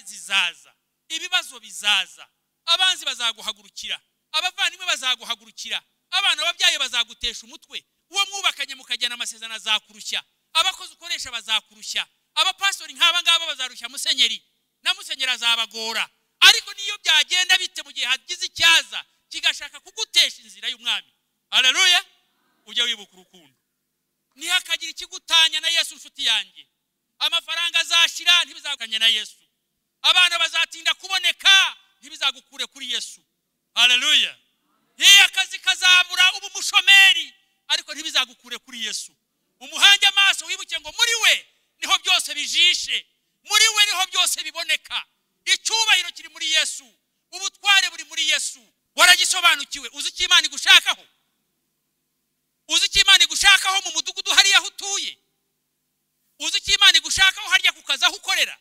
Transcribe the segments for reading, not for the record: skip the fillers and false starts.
zizaza, ibibazo bizaza, abanzi bazaguhagurukira, abavandimwe bazaguhagurukira, abana babyaye bazagutesha umutwe, uwo mwubakanye mukajyana amasezerano azakurushya, abakozi ukoresha bazakurushya, abapastori nk'aba ngaba bazarushya musenyeri, na musenyeri azabagora. Ariko niyo byagenda bite mu gihe hagize icyaza kigashaka kugutesha inzira y'umwami, haleluya, ujye wibuka urukundo. Ntihakagira ikigutanya na Yesu nshuti yanjye. Amafaranga azashira ntibizagukanye na Yesu, abana bazatinda kuboneka ntibizagukure kuri Yesu, haleluya. Akazi kazabura ubu mushomeri ariko ntibizagukure kuri Yesu. Umuhange amaso wibuke ngo muri we niho byose bijishe, muri we niho byose biboneka. Icyubahiro kiri muri Yesu, ubutware buri muri Yesu. Waragisobanukiwe? Uzi icyo Imana igushakaho? Uzi icyo Imana igushakaho mu mudugudu hariya aho utuye? Uzi icyo Imana igushakaho harya ku kazi aho ukorera?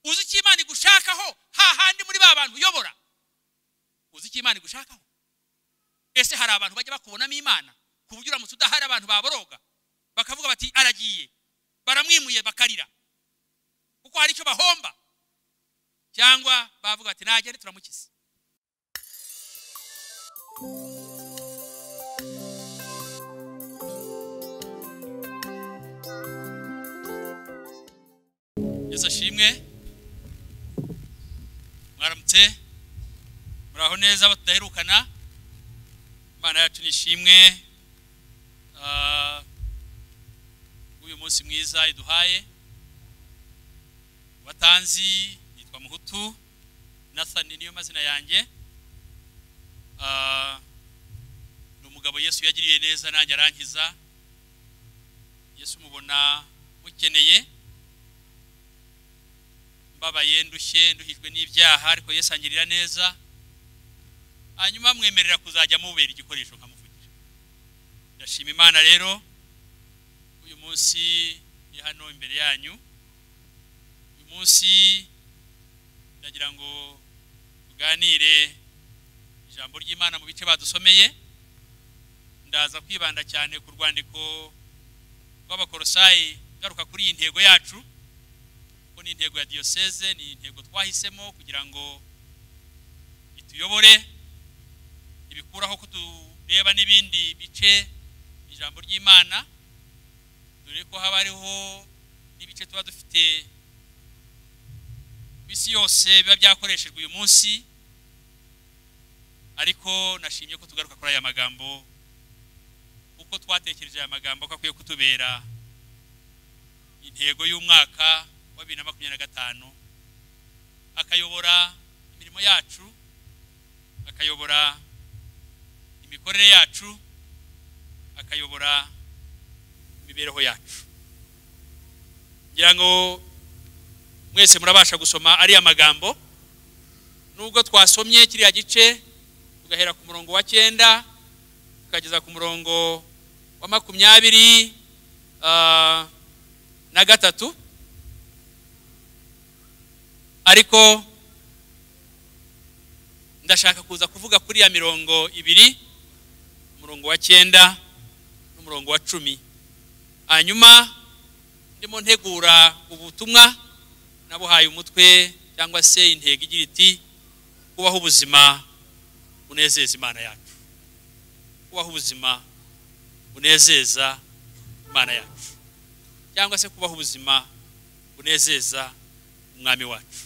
Uzi icyo Imana igushakaho hahandi muri ba bantu uyobora? Uzi icyo Imana igushakaho? Ese hari abantu bajya bakubonamo Imana ku buryo uramutse udahari abantu baboroga bakavuga bati aragiye, baramwimuye bakarira kuko hari icyo bahomba, cyangwa bavuga ati nagende turamukiza? Yesu ashimwe. Mwaramutse, muraho neza batudaherukana? Imana yacu nishimwe uyu munsi mwiza iduhaye. Batanzi nitwa Muhutu Nathan, niyo mazina yanjye. Ni umugabo Yesu yagiriye neza nanjye arankiza. Yesu mubona mukeneye, mbabaye, ndushye, nduhijwe n'ibyaha, ariko Yesu angirira neza, hanyuma mwemerera kuzajya mubera igikoresho nkamuvugira. Ndashima Imana rero uyu munsi ni hano imbere yanyu. Uyu munsi ndagira ngo tuganire ijambo ry'Imana mu bice badusomeye. Ndaza kwibanda cyane ku rwandiko rw'Abakolosayi, garuka kuri iyi ntego yacu, kuko ni intego ya diocese, ni intego twahisemo kugira ngo ituyobore, ibikuraho ko tureba n'ibindi bice ijambo ry'Imana, dore ko haba hariho n'ibice tuba dufite bisi yose biba byakoreshejwe uyu munsi. Ariko nashimye ko tugaruka kuri aya magambo, kuko twatekereje aya magambo ko akwiye kutubera intego y'umwaka wa 2025, akayobora imirimo yacu, akayobora imikorere yacu, akayobora imibereho yacu. Ngira ngo mwese murabasha gusoma ari amagambo, nubwo twasomye kiriya gice tugahera ku murongo wa 9 tukageza ku murongo wa 23, ariko ndashaka kuza kuvuga kuri ya mirongo 2, umurongo wa 9 n'umurongo wa 10. Hanyuma ndimo ntegura ubutumwa nabuhaye umutwe cyangwa se intego igira iti kubaho ubuzima bunezeza Imana yacu. Kubaho ubuzima bunezeza Imana yacu, cyangwa se kubaho ubuzima bunezeza umwami wacu.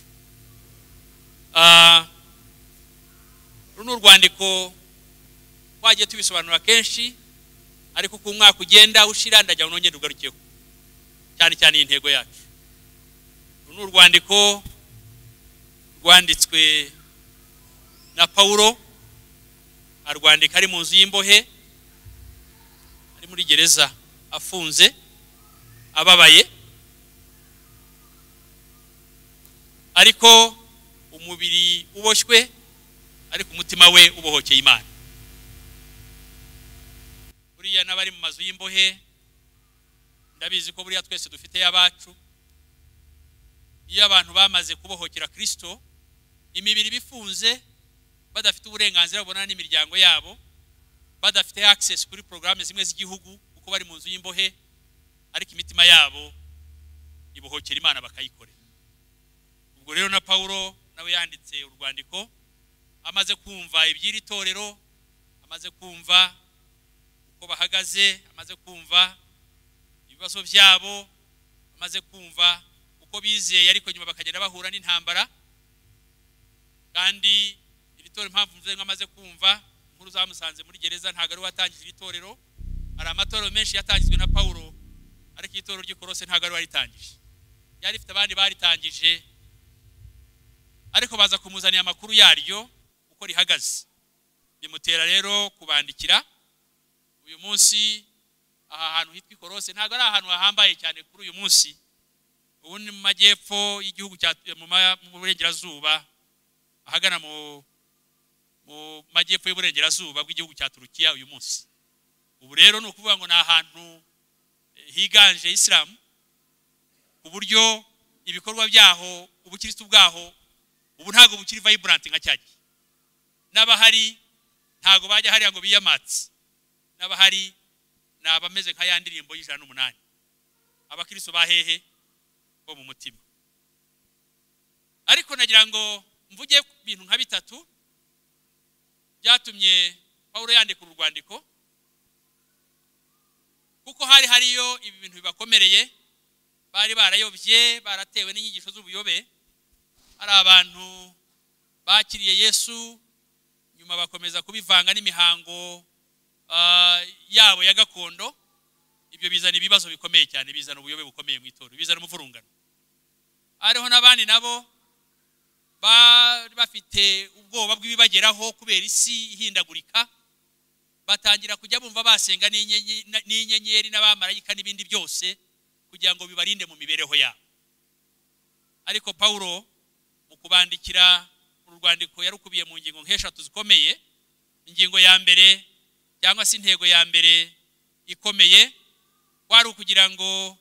Runo rwandiko twagiye tubisobanura kenshi, ariko ku mwaka ugenda ushira ndajya unongera ugarukiyeho cyane cyane intego yacu. Runo rwandiko rwanditswe na Paulo, arwandika ari mu nzu y'imbohe, ari muri gereza afunze ababaye, ariko umubiri uboshywe, ariko umutima we ubohokeye Imana. Buriya n'abari mu mazu y'imbohe ndabizi ko buriya twese dufite yabacu. Iyo abantu bamaze kubohokera Kristo, imibiri bifunze, badafite uburenganzira bubona n'imiryango yabo, badafite access kuri programme zimwe z'igihugu kuko bari mu nzu y'imbohe, ariko imitima yabo ibohokera Imana bakayikorera. rero na Paulo nawe yanditse urwandiko amaze kumva iby'iri torero, amaze kumva uko bahagaze, amaze kumva ibibazo byabo, amaze kumva uko bizeye ariko nyuma bakagenda bahura n'intambara. Kandi iri torero impamvu mvuze ngo amaze kumva, inkuru zamusanze muri gereza, ntago ari watangije iri torero. Hari amatorero menshi yatangizwe na Paulo, ariko iri torero ry'Ikorose ntago ari waritangije, yari ifite abandi baritangije, ariko baza kumuzanira amakuru yaryo uko rihagaze. Bimutera rero kubandikira. Uyu munsi aha hantu hitwa Ikorose ntago ari ahantu hahambaye cyane kuri uyu munsi. Ubu ni mu majyepfo y'igihugu cya mu burengerazuba, ahagana mu majyepfo y'uburengerazuba bw'igihugu cya Turukiya uyu munsi. Ubu rero ni ukuvuga ngo ni ahantu higanje Islam, ku buryo ibikorwa byaho, ubukristo bwaho ubu ntago bukiri vibrant nka cyagi. N'abahari ntago bajya hariya ngo biyamatse, n'abahari nabameze nka ya ndirimbo y'108, abakristo bahehe bo mu mutima. Ariko nagira ngo mvuge ibintu nka bitatu byatumye Paulo yandika urwandiko, kuko hariyo ibi bintu bibakomereye. Bari barayobye, baratewe n'inyigisho z'ubuyobe. Hari abantu bakiriye Yesu nyuma bakomeza kubivanga n'imihango yabo ya gakondo. Ibyo bizana ibibazo bikomeye cyane, bizana ubuyobe bukomeye mu itorero, bizana umuvurungano. Ariho n'abandi nabo bafite ubwoba bw'ibibageraho kubera isi ihindagurika, batangira kujya bumva basenga n'inyenyeri n'abamarayika n'ibindi byose kugira ngo bibarinde mu mibereho yabo. Ariko Paulo mu kubandikira urwandiko yarukubiye mu ngingo nk'eshatu zikomeye. Ingingo ya mbere cyangwa se intego ya mbere ikomeye wari ukugira ngo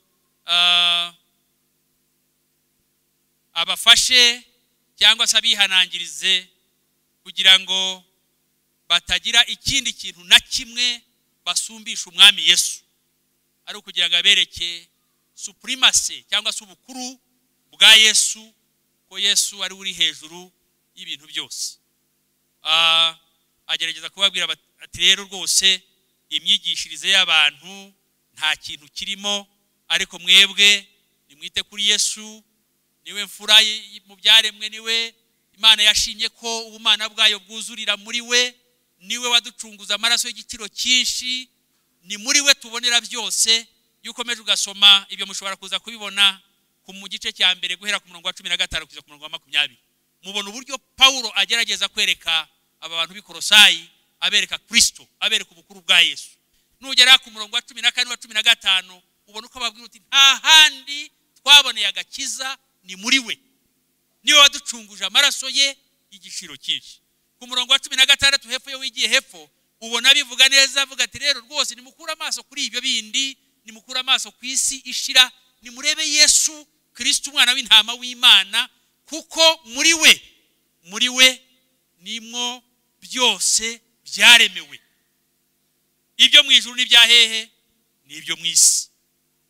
abafashe cyangwa se abihanangirize kugira ngo batagira ikindi kintu na kimwe basumbisha umwami Yesu, ari ukugira ngo abereke supremacy cyangwa se ubukuru bwa Yesu, ko Yesu ari uri hejuru y'ibintu byose. Agerageza kubabwira ati rero rwose imyigishirize y'abantu nta kintu kirimo, ariko mwebwe nimwite kuri Yesu, niwe mfura mu byaremwe, niwe Imana yashimye ko ubumana bwayo bwuzurira muri we, niwe waducunguza amaraso y'igiciro cyinshi, ni muri we tubonera byose. Iyo ukomeje ugasoma ibyo mushobora kuza kubibona mu gice cya mbere guhera ku murongo wa 15 kugeza ku murongo wa 20. Mubona uburyo Paulo agerageza kwereka aba bantu b'Ikorosayi, abereka Kristo, abereka ubukuru bwa Yesu. Nugera ku murongo wa 14 wa 15 ubona uko babwira uti nta handi twaboneye agakiza ni muri we, niwe waducunguje amaraso ye y'igiciro cyinshi. Ku murongo wa 16 hepfo yo wigiye hepfo ubona bivuga neza, avuga ati rero rwose nimukura amaso kuri ibyo bindi, nimukura amaso ku isi ishira, nimurebe Yesu Kristo umwana w'intama w'Imana, kuko muri we nimwo byose byaremewe. Ibyo mu ijuru n'ibyahehe n'ibyo mu isi,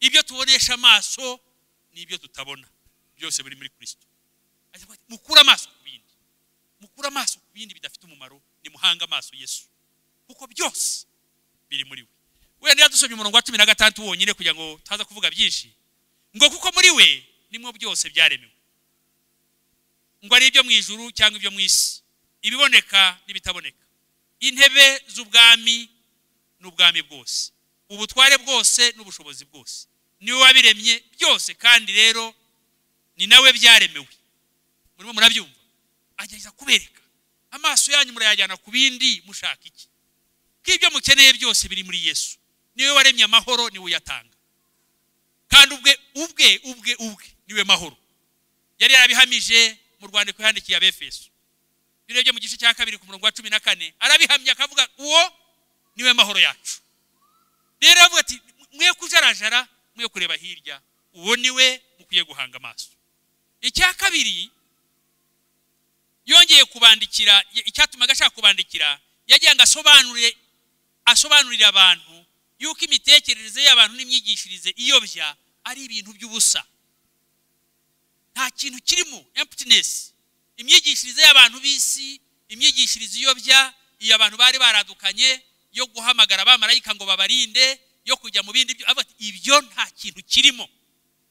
ibyo tubonesha amaso n'ibyo tutabona, byose biri muri Kristo. Mukura amaso ku bindi, mukura amaso ku bindi bidafite umumaro, nimuhanga amaso Yesu, kuko byose biri muri we. Wenda yadusomye umurongo wa 16 wonyine kugira ngo taza kuvuga byinshi, ngo kuko muri we nimwo byose byaremewe. Ngo ari ibyo mu ijuru cyangwa ibyo mu isi, ibiboneka n'ibitaboneka, intebe z'ubwami n'ubwami bwose, ubutware bwose n'ubushobozi bwose, niwe wabiremye byose, kandi rero ni nawe byaremewe. Murimo murabyumva? Ageza kubereka amaso yanyu murayajyana ku bindi mushaka iki, k'ibyo mukeneye byose biri muri Yesu. Niwe waremye amahoro, niwe uyatanga, kandi ubwe niwe mahoro. Yari yarabihamije mu rwandiko yandikiye Abefeso. Birebye mu gice cya 2 ku murongo wa 14 arabihamya akavuga uwo niwe mahoro yacu. Rero avuga ati mwe kujarajara, mwe kureba hirya, uwo niwe mukwiye guhanga amaso. Icya kabiri yongeye kubandikira, icyatuma agashaka kubandikira, yagiye ngo asobanurire abantu yuko imitekerereze y'abantu n'imyigishirize iyobya ari ibintu by'ubusa, nta kintu kirimo, emptiness. Imyigishirize y'abantu b'isi, imyigishirize iyobya, iyo abantu bari baradukanye yo guhamagara abamarayika ngo babarinde, yo kujya mu bindi ibyo nta kintu kirimo,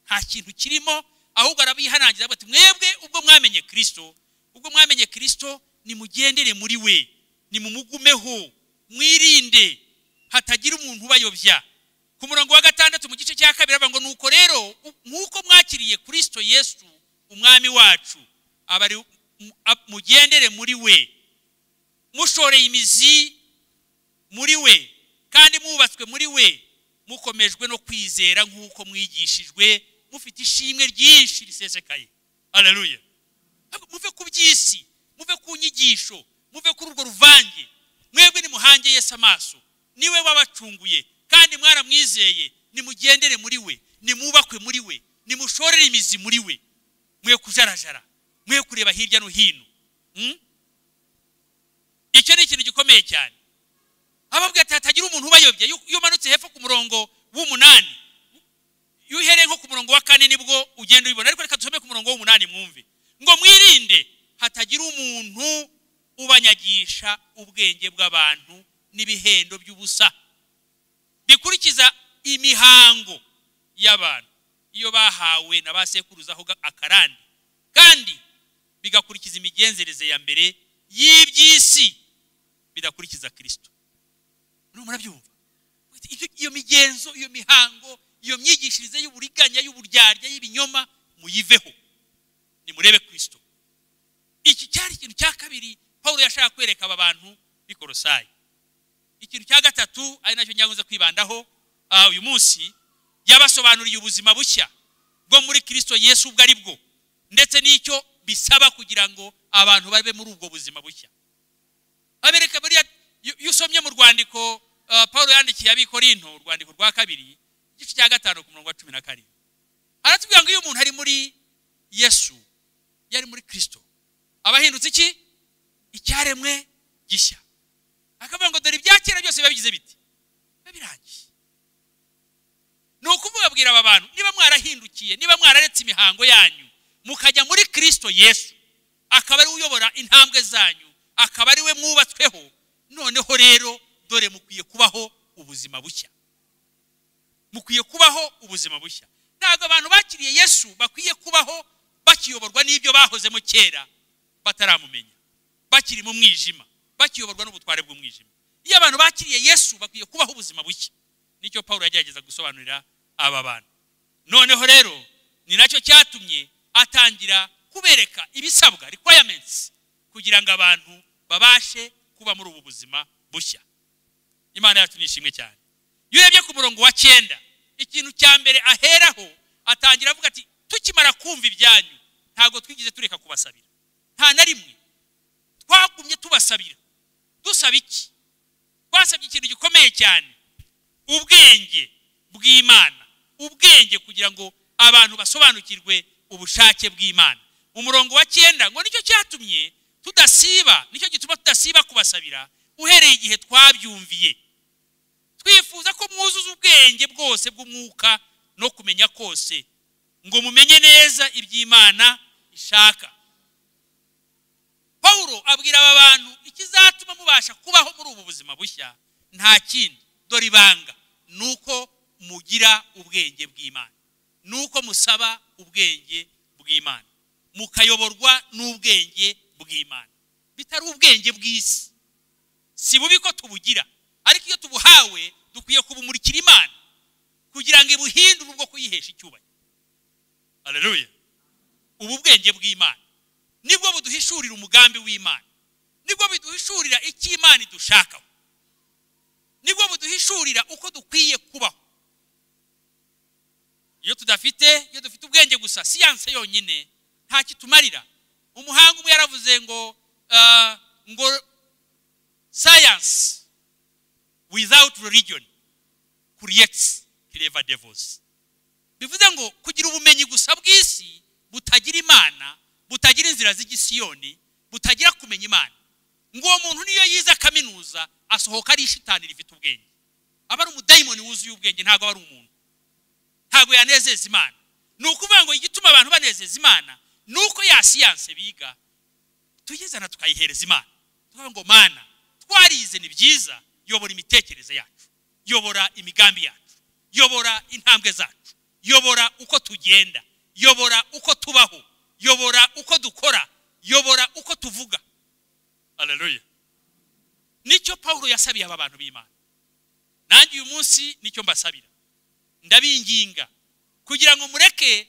nta kintu kirimo. Ahubwo arabihanangiza ati mwebwe ubwo mwamenye Kristo nimugendere muri we, nimumugumeho, mwirinde hatagira umuntu ubayobya. Ku murongo wa 6 mu gice cya 2 avuga ngo nuko rero nkuko mwakiriye Kristo Yesu umwami wacu, abari mugendere muri we, mushoreye imizi muri we, kandi mubatswe muri we, mukomejwe no kwizera nkuko mwigishijwe, mufite ishimwe ryinshi risesekaye. Haleluya. Muve ku by'isi, muve ku nyigisho, muve kuri urwo ruvange. Mwebwe nimuhange Yesu amaso, niwe wabacunguye kandi mwaramwizeye, nimugendere muri we, nimubakwe muri we, nimushorere imizi muri we, mwe kujarajara, mwe kureba hirya no hino. Icyo ni ikintu gikomeye cyane. Ababwira ati hatagira umuntu ubayobye. Iyo umanutse hepfo ku murongo w'8, iyo uhereye nko ku murongo wa 4 nibwo ugenda ubibona, ariko reka dusome ku murongo w'8 mwumve ngo mwirinde hatagira umuntu ubanyagisha ubwenge bw'abantu n'ibihendo by'ubusa bikurikiza imihango y'abantu iyo bahawe na basekuruzaho akarande, kandi bigakurikiza imigenzereze ya mbere y'iby'isi bidakurikiza Kristo. Murabyumva? Iyo migenzo, iyo mihango, iyo myigishirize y'uburiganya, y'uburyarya, y'ibinyoma muyiveho, nimurebe Kristo. Iki cyari ikintu cya kabiri Paulo yashaka kwereka aba bantu b'i Kolosayi. Ikintu cya gatatu ari nacyo nyanguza kwibandaho uyu munsi, yabasobanuriye ubuzima bushya bwo muri Kristo Yesu ubwo ari bwo, ndetse n'icyo bisaba kugira ngo abantu babe muri ubwo buzima bushya. Abereka buriya yusomye mu rwandiko Paulo yandikiye ab'Ikorinto, urwandiko rwa 2 igice cya 5 ku murongo wa 17, aratubwira ngo iyo umuntu ari muri Yesu, yari muri Kristo, abahindutse iki? Icyaremwe gishya. Akavuga ngo dore ibyakera byose babigize biti, babirangiye. Nuko mubabwira aba bantu, niba mwarahindukiye, niba mwararetse imihango yanyu mukajya muri Kristo Yesu, akaba ari uyobora intambwe zanyu, akaba ari we mwubatsweho, noneho rero dore mukwiye kubaho ubuzima bushya. Mukwiye kubaho ubuzima bushya. Ntabwo abantu bakiriye Yesu bakwiye kubaho bakiyoborwa n'ibyo bahozemo kera bataramumenya, bakiri mu mwijima, bakiyoborwa n'ubutware bw'umwijima. Iyo abantu bakiriye Yesu bakwiye kubaho ubuzima bushya. Nicyo Paulo yagerageza gusobanurira aba bantu. Noneho rero ni nacyo cyatumye atangira kubereka ibisabwa, requirements, kugira ngo abantu babashe kuba muri ubu buzima bushya. Imana yacu nishimwe cyane. Iyo urebye ku murongo wa 9, ikintu cya mbere aheraho atangira avuga ati tukimara kumva ibyanyu ntago twigize tureka kubasabira. Nta na rimwe twagumye tubasabira. Dusaba iki? Twasabye ikintu gikomeye cyane, ubwenge bw'Imana, ubwenge kugira ngo abantu basobanukirwe ubushake bw'Imana. Umurongo wa 9 ngo nicyo cyatumye tudasiba, nicyo gituma tudasiba kubasabira uhereye igihe twabyumviye, twifuza ko mwuzuza ubwenge bwose bw'umwuka no kumenya kose, ngo mumenye neza iby'Imana ishaka. Paulo abwira aba bantu ikizatuma mubasha kubaho muri ubu buzima bushya nta kindi, dore ibanga nuko mugira ubwenge bw'Imana, nuko musaba ubwenge bw'Imana, mukayoborwa n'ubwenge bw'Imana, bitari ubwenge bw'isi. Si bubi ko tubugira, ariko iyo tubuhawe dukwiye kubumurikira Imana kugira ngo ibuhindure ubwo kuyihesha icyubahiro. Haleluya. Ubu bwenge bw'Imana nibwo buduhishurira umugambi w'Imana, nibwo biduhishurira icyo Imana idushakaho, nibwo buduhishurira uko dukwiye kubaho. Iyo dufite ubwenge gusa, siyanse yonyine nta kitumarira. Umuhanga umwe yaravuze ngo science without religion creates clever devils. Bivuze ngo kugira ubumenyi gusa bw'isi butagira Imana, butagira inzira z'igisiyoni, butagira kumenya Imana, ngo uwo muntu niyo yiza kaminuza asohoka ari ishitani rifite ubwenge, aba ari umudayimoni wuzuye ubwenge, ntago ari umuntu, ntago yanezeza Imana. nukuvuga ngo igituma abantu banezeza Imana nuko ya siyanse biga tuyizana tukayihereza Imana. Tuvuga ngo Mana twarize ni byiza, yobora imitekerereze yacu, yobora imigambi yacu, yobora intambwe zacu, yobora uko tugenda, yobora uko tubaho, yobora uko dukora, yobora uko tuvuga. Haleluya. Nicyo Paulo yasabiye aba bantu b'Imana. Nanjye uyu munsi nicyo mbasabira. Ndabinginga kugira ngo mureke,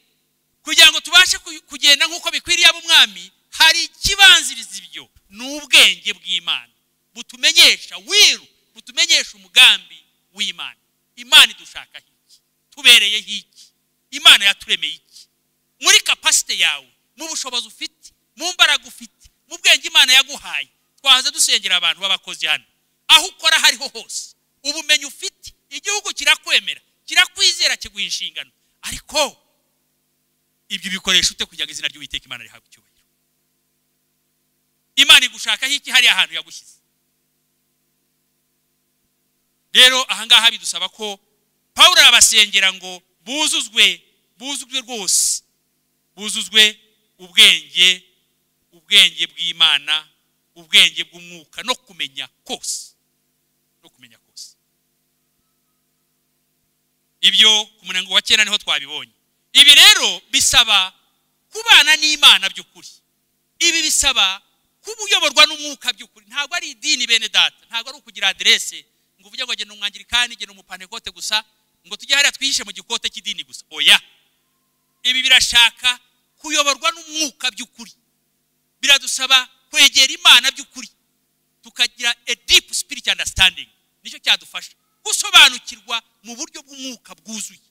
kugira ngo tubashe kugenda nkuko bikwiriye ab'umwami, hari ikibanziriza ibyo n'ubwenge bw'Imana butumenyesha wiru, butumenyesha umugambi w'Imana. Imana idushaka iki, tubereye iki, Imana yaturemeye iki, muri capacity yawe, mu bushobozi ufite, mu mbaraga ufite, mu bwenge Imana yaguhaye. Twaza dusengera abantu b'abakozi hano, aho ukora hariho hose, ubumenyi ufite, igihugu kirakwemera, kirakwizera, kiguha inshingano, ariko ibyo bikoresha ute kugira ngo izina ry'Uwiteka Imana rihabwe icyubahiro? Imana igushaka iki hari ahantu yagushyize. Rero ahangaha bidusaba ko Paulo abasengera ngo buzuzwe rwose, buzuzwe ubwenge bw'Imana, ubwenge bw'umwuka no kumenya kose, ibyo ku murongo wa 9 niho twabibonye. Ibi rero bisaba kubana n'Imana by'ukuri, ibi bisaba kubuyoborwa n'umwuka by'ukuri. Ntabwo ari idini bene data, ntabwo ari ukugira adresse ngo uvuge ngo agenda umwangirikani, agenda umupantekote gusa, ngo tujye hariya twihishe mu gikote cy'idini gusa. Oya, ibi birashaka kuyoborwa n'umwuka by'ukuri. Biradusaba kwegera Imana by'ukuri, tukagira a deep spiritual understanding. Nicyo cyadufasha gusobanukirwa mu buryo bw'umwuka bwuzuye,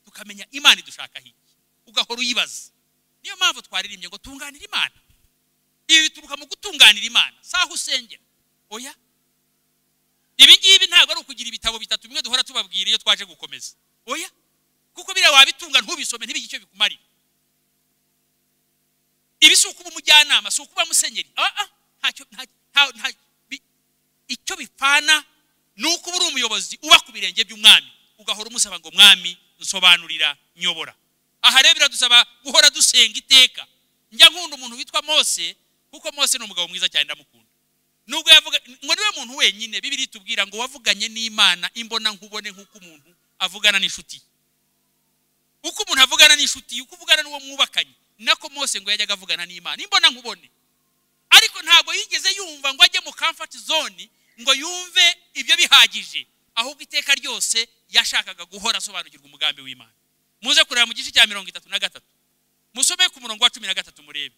tukamenya Imana idushaka iki, ugahora uyibaza. Niyo mpamvu twaririmbye ngo tunganira Imana. Ibi bituruka mu gutunganira Imana, saho usengera. Oya, ibi ngibi ntabwo ari ukugira ibitabo bitatu bimwe duhora tubabwira iyo twaje gukomeza. Oya, kuko bira wabitunga ntubisome ntibigi icyo bikumarira. Ibi si ukuba umujyanama, si ukuba musenyeri. Icyo bipfana nuko uri umuyobozi uba ku birenge by'umwami, ugahora umusaba ngo mwami nsobanurira, nyobora. Aha rero biradusaba guhora dusenga iteka. Njya nkunda umuntu witwa Mose, kuko Mose ni umugabo mwiza cyane, ndamukunda. Nubwo yavuga ngo niwe muntu wenyine Bibiri tubwira ngo wavuganye n'Imana imbona nkubone, nkuko umuntu avugana n'inshuti. Uko umuntu avugana n'inshuti, uko uvugana n'uwo mwubakanye, nako Mose ngo yajyaga avugana n'Imana imbona nkubone. Ariko ntabwo yigeze yumva ngo ajye mu comfort zone ngo yumve ibyo bihagije, ahubwo iteka ryose yashakaga guhora asobanukirwa umugambi w'Imana. Muze kureba mu gice cya 33, musome ku murongo wa 13 murebe.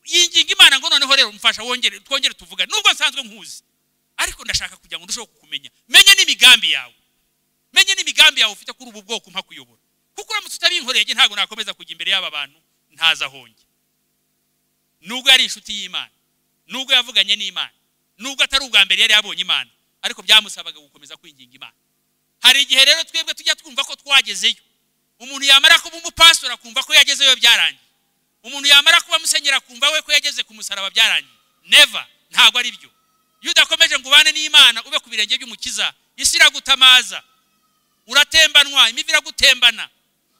Yinginga Imana ngo noneho rero mfasha twongere tuvuga, nubwo nsanzwe nkuzi, ariko ndashaka kugira ngo ndusheho kukumenya. Menye n'imigambi yawe ufite kuri ubu bwoko mpa kuyobora, kuko uramutse utabinkoreye ntago nakomeza kujya imbere y'aba bantu ntaza honge. Nubwo yari inshuti y'Imana, nubwo yavuganye n'Imana, nubwo atari ubwa mbere yari yabonye Imana, ariko byamusabaga gukomeza kwinginga Imana. Hari igihe rero twebwe tujya twumva ko twagezeyo. Umuntu yamara kuba umupastora kumva ko yagezeyo byarangiye. Umuntu yamara kuba musenyera kumva we ko yageze ku musaraba byarangiye. Never, ntabwo ari byo. Iyo udakomeje ngo ubane n'Imana ube ku birenge by'Umukiza, isi iragutamaza, uratembanwa, imivi iragutembana,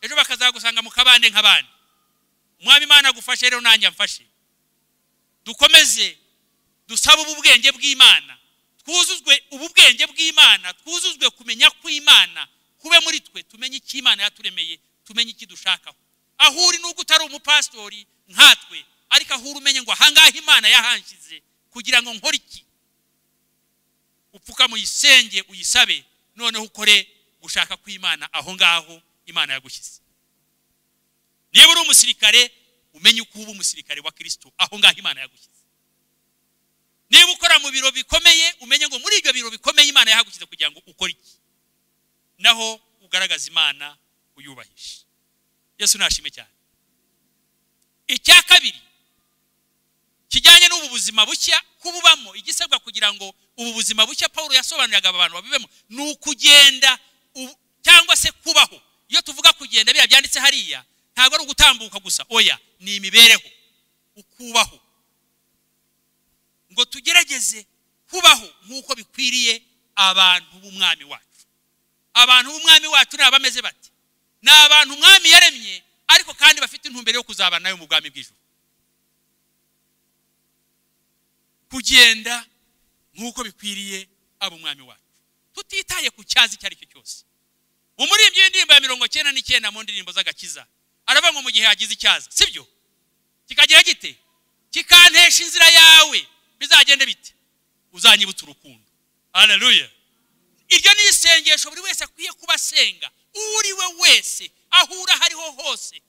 ejo bakazagusanga mu kabande nk'abandi. Umwami Imana agufashe rero nanjye amfashe, dukomeze dusaba ubwenge bw'Imana, twuzuzwe ubwenge bw'Imana, twuzuzwe kumenya kw'Imana kube muri twe, tumenye iki Imana yaturemeye, tumenye iki dushakaho. Aho uri nubwo utari umupastori nkatwe, ariko aho umenye ngo ahangaha Imana yahanshize kugira ngo nkore iki, upfuka mu yisenge uyisabe, noneho ukore gushaka kw'Imana aho ngaho Imana yagushyize. Niba uri umusirikare umenye uko uba umusirikare wa Kristo aho ngaho Imana yagushyize. Niba ukora mu biro bikomeye umenye ngo muri ibyo biro bikomeye Imana yahagushyize kugira ngo ukore iki, naho ugaragaza Imana uyubahisha. Yesu nashime cyane. Icya kabiri kijyanye n'ubu buzima bushya kububamo, igisabwa kugira ngo ubu buzima bushya Paulo yasobanuriraga abantu babibemo ni ukugenda cyangwa se kubaho. Iyo tuvuga kugenda bya byanditse hariya ntabwo ari ugutambuka gusa, oya, ni imibereho, ukubaho. Ngo tugerageze kubaho nk'uko bikwiriye abantu b'umwami wacu. Abantu b'umwami wacu ni abameze bati, ni abantu umwami yaremye ariko kandi bafite intumbero yo kuzabana nayo mu bwami bw'ijuru, kugenda nk'uko bikwiriye abo umwami wacu, tutitaye ku cyazi icyo ari cyo cyose. Umuririmbyi w'indirimbo ya 99 mu ndirimbo z'agakiza aravuga ngo mu gihe yagize icyaza, sibyo, kikagira gite, kikantesha inzira yawe, bizagende bite? Uzanyibutsa urukundo. Haleluya. Iryo ni isengesho buri wese akwiye kuba asenga, uri we wese ahura hariho hose.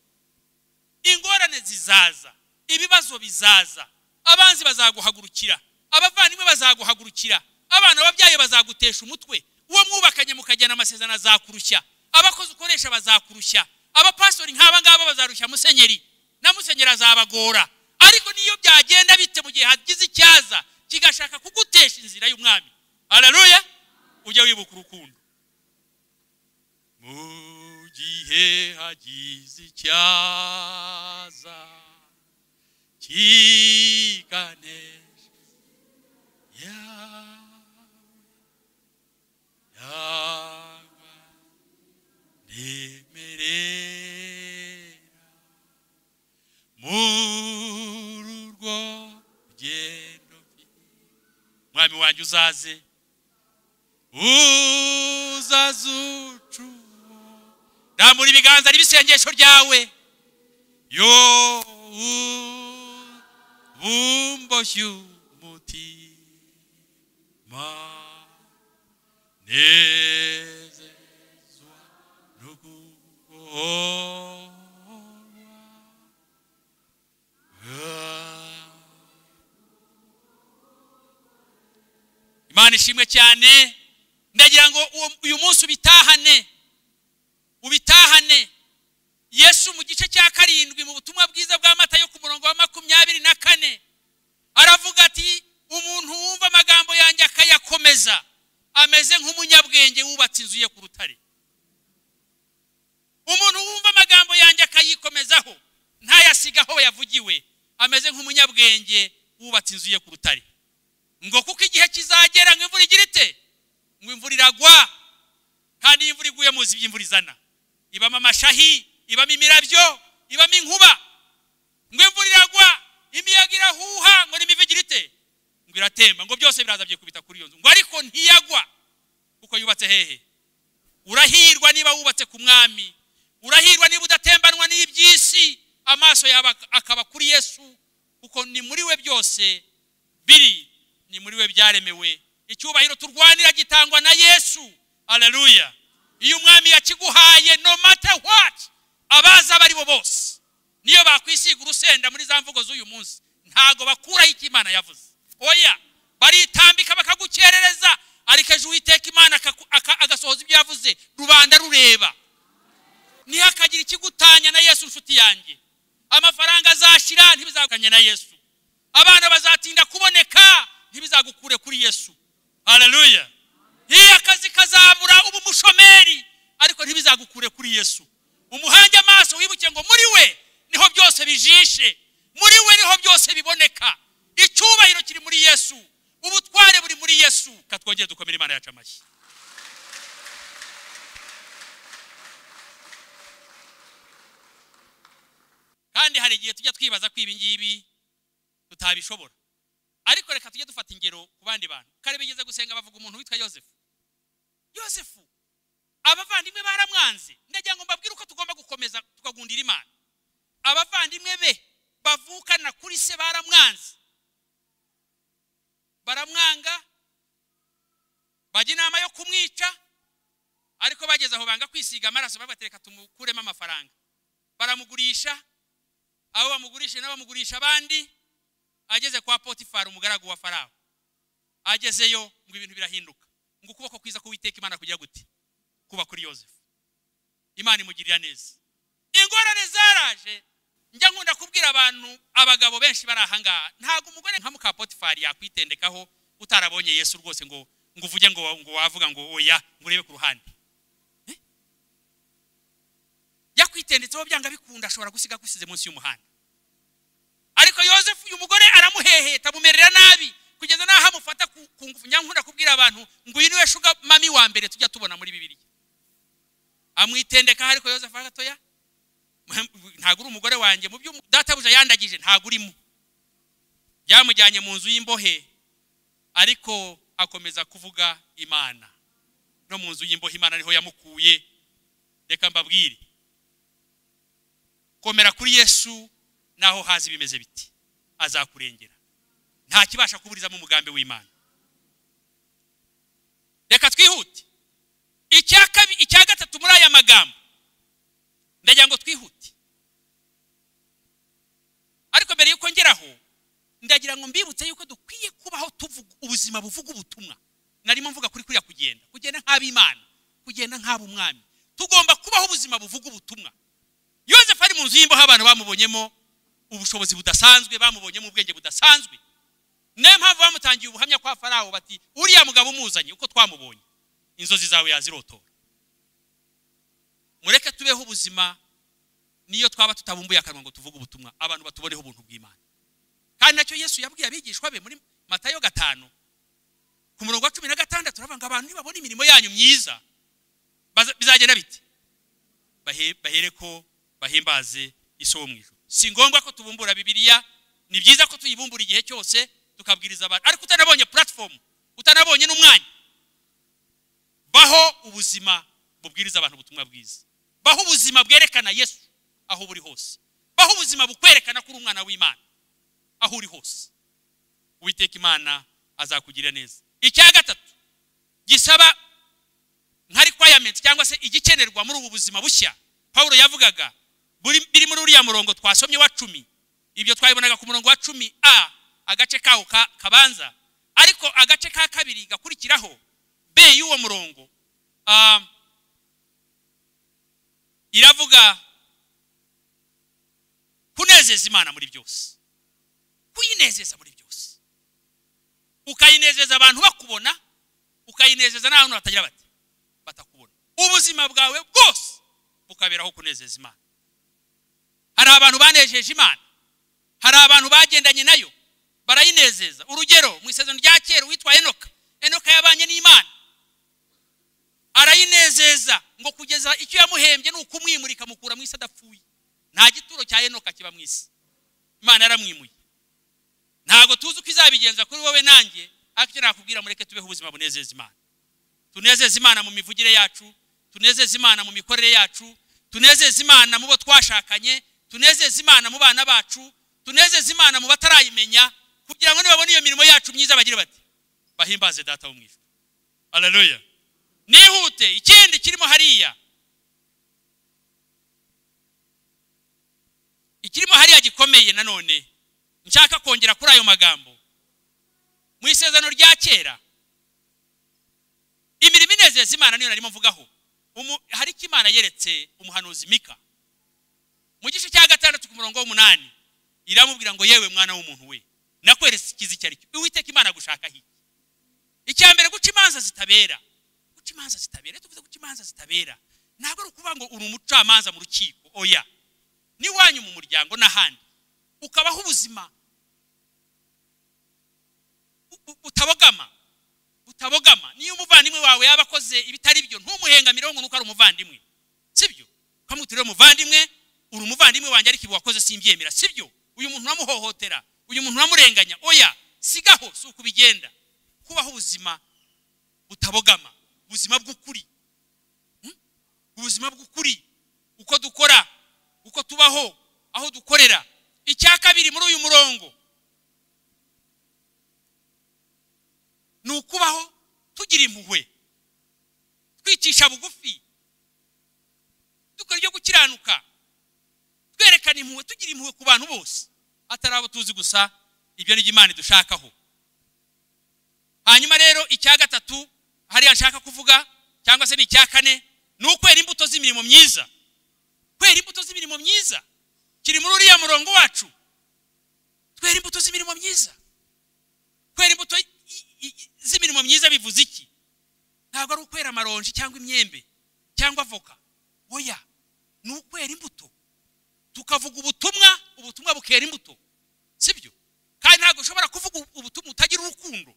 Ingorane zizaza, ibibazo bizaza, abanzi bazaguhagurukira, abavandimwe bazaguhagurukira, abana babyaye bazagutesha umutwe, uwo mwubakanye mukagena amasezerano azakurushya, abakozi ukoresha bazakurushya, abapastori nk'aba ngaba bazarushya musenyeri, na musenyeri azabagora. Ariko niyo byagenda bite mu gihe hagize icyaza kigashaka kugutesha inzira y'umwami, haleluya, ujye wibuka urukundo. Mu gihe hagize icyaza kikanesha yawe nemerera mururwo rugendo, mwami wanjye uzaze, uzazucu ndamura ibiganza n'ibisengesho ryawe, yo bumboshye umutima nezezwa n'ukubona. Imana ishimwe cyane. Ndagira ngo uyu munsi ubitahane. Yesu mu gice cya 7 mu butumwa bwiza bwa Matayo ku murongo wa 24 aravuga ati, umuntu wumva amagambo yanjye akayakomeza ameze nk'umunyabwenge wubatse inzu ye ku rutare. Umuntu wumva amagambo yanjye akayikomezaho ntayasigaho yavugiwe ameze nk'umunyabwenge wubatse inzu ye ku rutare. Ngo kuko igihe kizagera ngo imvura igira ite, ngo imvura iragwa, kandi imvura iguye muzi iby'imvura izana, ibamo amashahi, ibamo imirabyo, ibamo inkuba. Ngo imvura iragwa, imiyaga irahuha, ngo n'imivu igira ite, ngo iratemba, ngo byose biraza byikubita kuri iyo nzu, ngo ariko ntiyagwa kuko yubatse hehe. Urahirwa niba wubatse ku mwami, urahirwa niba udatembanwa n'iby'isi, amaso yawe akaba kuri Yesu, kuko ni muri we byose biri, ni muri we byaremewe. Icyubahiro turwanira gitangwa na Yesu. Haleluya. Iyo umwami yakiguhaye, no matter what, abaza bari bo bose niyo bakwisiga urusenda muri za mvugo z'uyu munsi, ntago bakuraho icyo Imana yavuze. Oya, baritambika bakagukerereza, ariko ejo Uwiteka Imana agasohoza ibyo yavuze, rubanda rureba. Ntihakagira ikigutanya na Yesu nshuti yanjye. Amafaranga azashira ntibizagukanye na Yesu, abana bazatinda kuboneka ntibizagukure kuri Yesu. Haleluya. Hiya akazi kazabura ubu mushomeri, ariko ntibizagukure kuri Yesu. Umuhange amaso wibuke ngo muri we niho byose bijishe, muri we niho byose biboneka. Icyubahiro kiri muri Yesu, ubutware buri muri Yesu. Katwongeye dukomere Imana yacu amashyi. Kandi hari igihe tujya twibaza ko ibi ngibi tutabishobora, ariko reka tujye dufata ingero ku bandi bantu. Kare bigeze gusenga bavuga umuntu witwa Yosefu, abavandimwe baramwanze. Ndagira ngo mbabwire uko tugomba gukomeza tukagundira Imana. Abavandimwe be bavukana kuri se baramwanze, baramwanga, bajya inama yo kumwica, ariko bageze aho banga kwisiga amaraso, babatereka tumukuremo amafaranga, baramugurisha. Abo bamugurisha n'abamugurisha abandi. Ageze kwa Potifari umugaragu wa Farawo, agezeyo ngo ibintu birahinduka, ngo ukuboko kwiza k'Uwiteka Imana kujya gute, kuba kuri Yosefu. Imana imugirira neza. Ingorane zaraje, njya nkunda kubwira abantu, abagabo benshi bari ahangaha, ntago umugore nka muka Potifari yakwitendekaho utarabonye Yesu rwose ngo uvuge ngo wavuga ngo oya, ngo urebe ku ruhande. Yakwitendetseho byanga bikunda, ashobora gusiga gusize munsi y'umuhanda. Ariko Yosefu uyu mugore aramuheheta, amumerera nabi, kugeza naho amufata ku ngufu. Nyankunda kubwira abantu ngo uyu niwe shuga mami wa mbere tujya tubona muri Bibiliya. amwitendeka ariko Yosefu agatoya ntago uri umugore wanjye mu byo databuja yandagije ntago urimo. Byamujyanye mu nzu y'imbohe ariko akomeza kuvuga Imana. No mu nzu y'imbohe Imana niho yamukuye. Reka mbabwire, komera kuri Yesu naho hazi bimeze biti, azakurengera. Nta kibasha kuburiza mu mugambi w'Imana. Reka twihute. Icya gatatu muri aya magambo ndagira ngo twihute, ariko mbere yuko ngeraho ndagira ngo mbibutse yuko dukwiye kubaho tuvuga ubuzima buvuga ubutumwa. Narimo mvuga kuri kugenda nk'ab'Imana, kugenda nk'ab'umwami. Tugomba kubaho ubuzima buvuga ubutumwa. Yosefu ari mu nzu y'imbohe abantu bamubonyemo ubushobozi budasanzwe, bamubonyemo ubwenge budasanzwe. Niyo mpamvu bamutangiye ubuhamya kwa Farawo bati uriya mugabo umuzanye uko twamubonye inzozi zawe yazirotora. Mureke tubeho ubuzima niyo twaba tutabumbuye akanwa ngo tuvuge ubutumwa, abantu batuboneho ubuntu bw'Imana. Kandi nacyo Yesu yabwiye abigishwa be muri Matayo 5 ku murongo wa 16 turavuga ngo abantu nibabona imirimo yanyu myiza bizagenda biti bahereko bahimbaze Iso wo mwijuru. Si ngombwa ko tubumbura Bibiliya, ni byiza ko tuyibumbura igihe cyose tukabwiriza abantu, ariko utanabonye platform, utanabonye n'umwanya, baho ubuzima bubwiriza abantu ubutumwa bwiza. Baho ubuzima bwerekana Yesu aho buri hose. Baho ubuzima bukwerekana kuri umwana w'Imana aho uri hose. Uwiteka Imana azakugirira neza. Icya gatatu gisaba nka requirement cyangwa se igikenerwa muri ubu buzima bushya Paulo yavugaga biri muri uriya murongo twasomye wa 10. Ibyo twayibonaga ku murongo wa 10a agace kaho kabanza, ariko agace ka kabiri gakurikiraho b y'uwo murongo iravuga kunezeza Imana muri byose. Kuyinezeza muri byose, ukayinezeza abantu bakubona, ukayinezeza n'abantu batagira bati batakubona. Ubuzima bwawe bwose bukaberaho kunezeza Imana. Hari abantu banejeje Imana, hari abantu bagendanye nayo barayinezeza. Urugero mu isezerano rya kera witwa Enoka yabanye n'Imana, arayinezeza ngo kugeza icyo yamuhembye n'ukumwimurika mukura mu isi adapfuye. Nta gituro cya Enoka kiba mu isi, Imana yaramwimuye. Ntago tuzi uko izabigenza kuri wowe nanjye, ariko nakubwira mureke tubeho ubuzima bunezeza Imana. Tunezeza Imana mu mivugire yacu, tunezeza Imana mu mikorere yacu, tunezeza Imana mu bo twashakanye, tunezeza Imana mu bana bacu, tunezeza Imana mu batarayimenya, kugira ngo nibabone iyo mirimo yacu myiza bagire bati bahimbaze Data wo mwijuru. Haleluya. Nihute ikindi kirimo hariya, ikirimo hariya gikomeye nanone nshaka kongera kuri ayo magambo. Mu isezerano rya kera imirimo inezeza Imana niyo narimo mvugaho. Hari iki Imana yeretse umuhanuzi Mika mu gice cya 6 ku murongo wa 8, iramubwira ngo yewe mwana w'umuntu we nakweretse ikizi cyari cyo. Uwiteka Imana gushaka hiki. Icya mbere guca imanza zitabera. Guca imanza zitabera, tuvuze guca imanza zitabera ntabwo ari ukuvuga ngo uri umucamanza mu rukiko, oya. Ni wanyu mu muryango n'ahandi ukabaho ubuzima utabogama. Niyo umuvandimwe wawe yabakoze ibitari byo ntumuhengamire ngo nuko ari umuvandimwe, sibyo? Kamutire umuvandimwe, uri umuvandimwe wanjye ariko wakoze simbyemera, sibyo? Uyu muntu namuhohotera, uyu muntu namurenganya, oya, sigaho. Si uko bigenda. Kubaho ubuzima butabogama, ubuzima bw'ukuri, ubuzima bw'ukuri, uko dukora, uko tubaho, aho dukorera. Icya kabiri muri uyu murongo nukubaho tugira impuhwe, twicisha bugufi, dukora ibyo gukiranuka, twerekana impuhwe, tugira impuhwe ku bantu bose atari abo tuzi gusa. Ibyo ni Imana dushakaho. Hanyuma rero icya gatatu hari ashaka kuvuga cyangwa se ni icya kane, nukwera imbuto z'imirimo myiza. Kwera imbuto z'imirimo myiza kiri muri uriya murongo wacu. Kwera imbuto z'imirimo myiza, kwera imbuto z'imirimo myiza bivuze iki? Ntabwo ari ukwera amaronji cyangwa imyembe cyangwa avoka, oya. Nukwera imbuto tukavuga ubutumwa bukera imbuto, sibyo? Kandi ntabwo ushobora kuvuga ubutumwa utagira urukundo,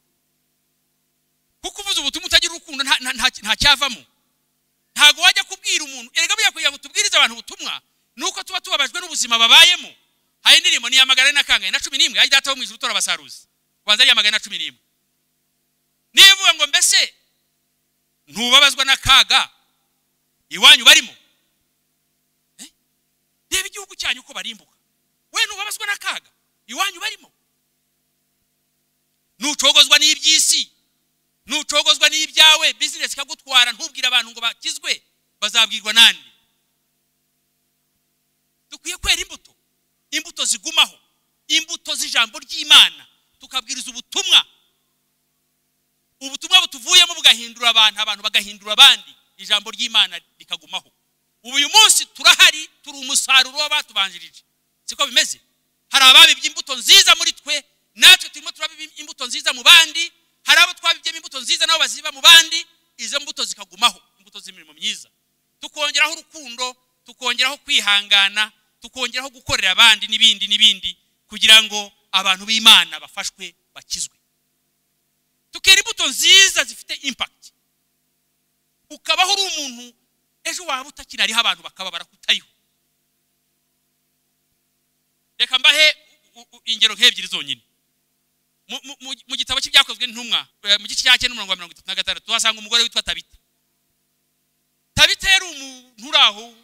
kuko uvuze ubutumwa utagira urukundo nta cyavamo. ntago wajya kubwira umuntu erega bya kugira ngo tubwirize abantu ubutumwa nuko tuba tubabajwe n'ubuzima babayemo. Haye ndirimo ni amagana na kangahe na 11 ayi data wo mwijuru tora basaruzi kwanza ari amagana na 11. Nivuga ngo mbese ntubabazwa n'akaga iwanyu barimo reba igihugu cyanyu uko barimbuka, we ntubabazwa n'akaga iwanyu barimo. Nucogozwa n'ibyisi, nucogozwa n'ibyawe, business kagutwara, ntubwira abantu ngo bakizwe, bazabwirwa nande? Dukwiye kwera imbuto, imbuto zigumaho, imbuto z'ijambo ry'Imana, tukabwiriza ubutumwa, ubutumwa butuvuyemo bugahindura abantu bagahindura abandi, ijambo ry'Imana rikagumaho. Ubu uyu munsi turahari, turi umusaruro w'abatubanjirije, siko bimeze. Hari ababibye imbuto nziza muri twe, natwe turimo turabibye imbuto nziza mu bandi. Hari abo twabibye imbuto nziza nabo baziba mu bandi, izo mbuto zikagumaho, imbuto z'imirimo myiza. Tukongeraho urukundo, tukongeraho kwihangana, tukongeraho gukorera abandi n'ibindi kugira ngo abantu b'Imana bafashwe bakizwe. Tukera imbuto nziza zifite impact. Ukabaho uri umuntu ejo waba utakinariho abantu bakaba barakutariho. Reka mbahe ingero nk'ebyiri zonyine. Mu gitabo cy'ibyakozwe n'intumwa mu gice cya 9:36 tuhasanga umugore witwa Tabita. Tabita yari umuntu uraho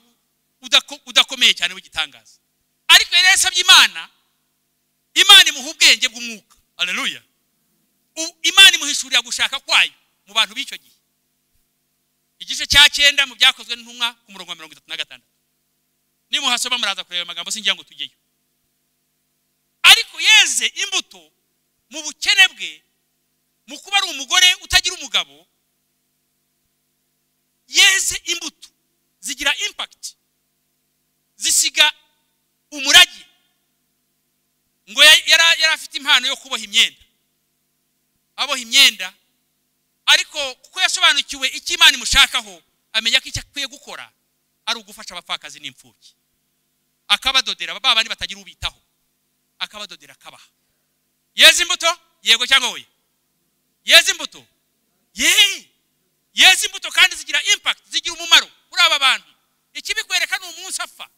udakomeye cyane w'igitangaza, ariko yari yasabye Imana imuha ubwenge bw'umwuka. Haleluya. Imana imuhishurira gushaka kwayo mu bantu b'icyo gihe. Igice cya 9 mu byakozwe n'intumwa ku murongo wa 36. Nimuhasoma muraza kureba amagambo singira ngo tujyeyo. Ariko yeze imbuto mu bukene bwe, mu kuba ari umugore utagira umugabo, yeze imbuto zigira impact, zisiga umurage. Ngo yari afite impano yo kuboha imyenda, aboha imyenda, ariko kuko yasobanukiwe icyo Imana imushakaho, amenya ko icyo akwiye gukora ari ugufasha abapfakazi n'imfubyi, akabadodera babandi batagira ubitaho, akabadodera akabaha. Yeze imbuto, yego cyangwa oya? Yeze imbuto, yeze imbuto kandi zigira impact, zigira umumaro kuri aba bantu. Ikibikwereka ni umunsi apfa,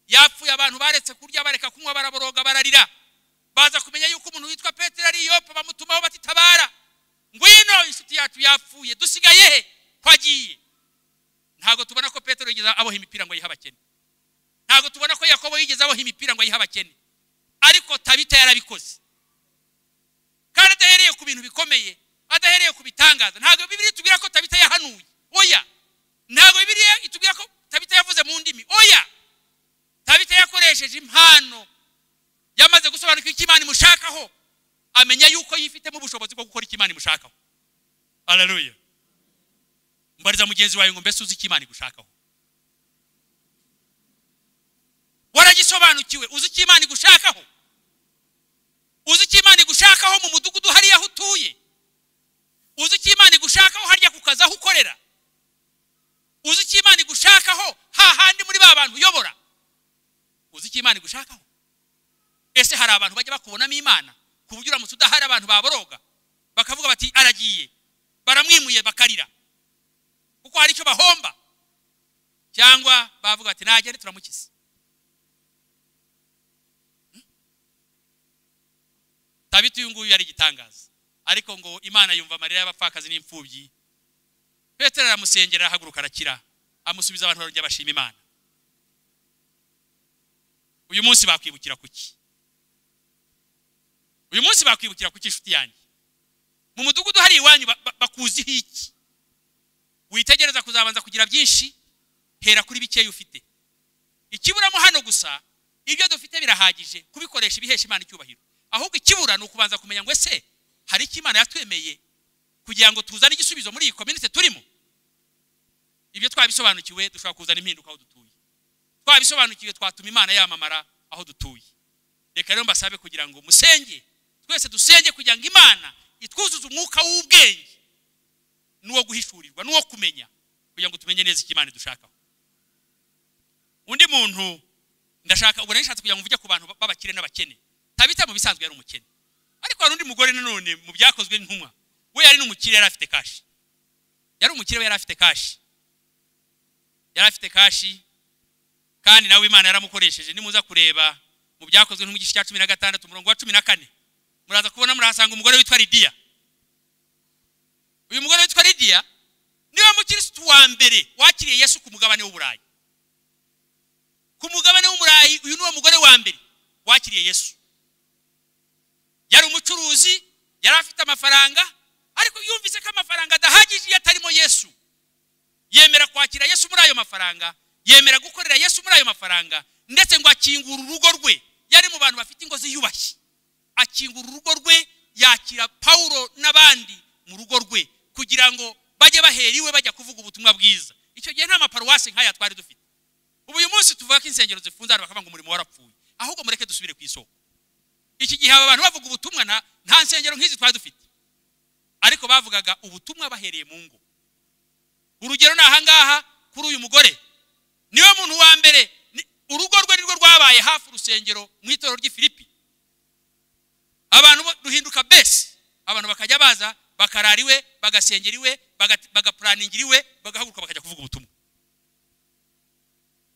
yapfuye abantu baretse kurya, bareka kunywa, baraboroga, bararira. Baza kumenya yuko umuntu witwa Petero ari Yopa, bamutumaho batitabara, ngwino inshuti yacu yapfuye, dusigaye he? Kwagiye. Ntago tubona ko Petero yigeze aboha imipira ngo yiha abakene, ntago tubona ko Yakobo yigeze aboha imipira ngo yiha abakene, ariko Tabita yarabikoze. Kandi adahereye ku bintu bikomeye, adahereye ku bitangaza. Ntago Bibiliya itubwira ko Tabita yahanuye, oya. Ntago Bibiliya itubwira ko Tabita yavuze mu ndimi, oya. Tabita yakoresheje impano, yamaze gusobanukira icyo Imana imushakaho, amenya yuko yifitemo ubushobozi bwo gukora icyo Imana imushakaho. Haleluya. Mbariza mugenzi wawe ngo mbese uzi icyo Imana igushakaho? Waragisobanukiwe, uzi icyo Imana igushakaho? Uzi icyo Imana igushakaho mu mudugudu hariya aho utuye? Uzi icyo Imana igushakaho harya ku kazi aho ukorera? Uzi icyo Imana igushakaho hahandi muri ba bantu uyobora? Uzi icyo Imana igushakaho? Ese hari abantu bajya bakubonamo Imana ku buryo uramutse udahari abantu baboroga bakavuga bati aragiye, baramwimuye bakarira kuko hari icyo bahomba, cyangwa bavuga bati nagere turamukiza? Tabita uyu nguyu yari igitangaza, ariko ngo Imana yumva amarira y'abapfakazi n'imfubyi. Petero aramusengera, arahaguruka arakira, amusubiza abantu barongera bashima Imana. Uyu munsi bakwibukira kuki? Uyu munsi bakwibukira kuki inshuti yanjye? Mu mudugudu hari iwanyu bakuziho iki? Witegereza kuzabanza kugira byinshi, hera kuri bikeya ufite. Ikiburamo hano gusa, ibyo dufite birahagije kubikoresha ibihesha Imana icyubahiro. Ahubwo ikibura ni ukubanza kumenya ngo ese hari icyo Imana yatwemeye kugira ngo tuzane igisubizo muri iyi community turimo. Ibyo twabisobanukiwe dushobora kuzana impinduka aho dutuye. Twabisobanukiwe twatuma Imana yamamara aho dutuye. Reka rero mbasabe kugira ngo musenge, twese dusenge kugira ngo Imana itwuzuze umwuka w'ubwenge n'uwo guhishurirwa n'uwo kumenya, kugira ngo tumenye neza icyo Imana idushakaho. Undi muntu ndashaka ubwo nishatse kugira ngo mvuge ku bantu babakire n'abakene. Tabita mu bisanzwe yari umukene, ariko hari undi mugore nanone mu byakozwe n'intumwa, we yari n'umukire, yari afite kashi. Yari umukire, yari afite kashi. yari afite kashi kandi nawe Imana yaramukoresheje. Nimuza kureba mu byakozwe mu gice cya 16 umurongo wa 14 muraza kubona murahasanga umugore witwa Lidiya. Uyu mugore witwa Lidiya niwe mukristo wa mbere wakiriye Yesu ku mugabane w'Uburayi. Ku mugabane w'Uburayi uyu niwe mugore wa mbere wakiriye Yesu. Yari umucuruzi, yari afite amafaranga, ariko yumvise ko amafaranga adahagije yatarimo Yesu. Yemera kwakira Yesu muri ayo mafaranga, yemera gukorera Yesu muri ayo mafaranga, ndetse ngo akingura urugo rwe. Yari mu bantu bafite ingo ziyubashye. Akingura urugo rwe, yakira Paulo n'abandi mu rugo rwe kugira ngo bajye baheriwe bajya kuvuga ubutumwa bwiza. Icyo gihe nta maparuwasi nk'aya twari dufite. Ubu uyu munsi tuvuga ko insengero zifunze abantu bakavuga ngo umurimo warapfuye. Ahubwo mureke dusubire ku isoko. Iki gihe aba bantu bavuga ubutumwa nta nsengero nk'izi twari dufite, ariko bavugaga ubutumwa bahereye mu ngo. Urugero ni ahangaha kuri uyu mugore, niwe muntu wa mbere urugo rwe nirwo rwabaye hafi urusengero mu itorero ry'Ifilipi. Abantu ruhinduka base, abantu bakajya baza bakarariwe, bagasengeriwe, bagaplaningiriwe, bagahaguruka bakajya kuvuga ubutumwa.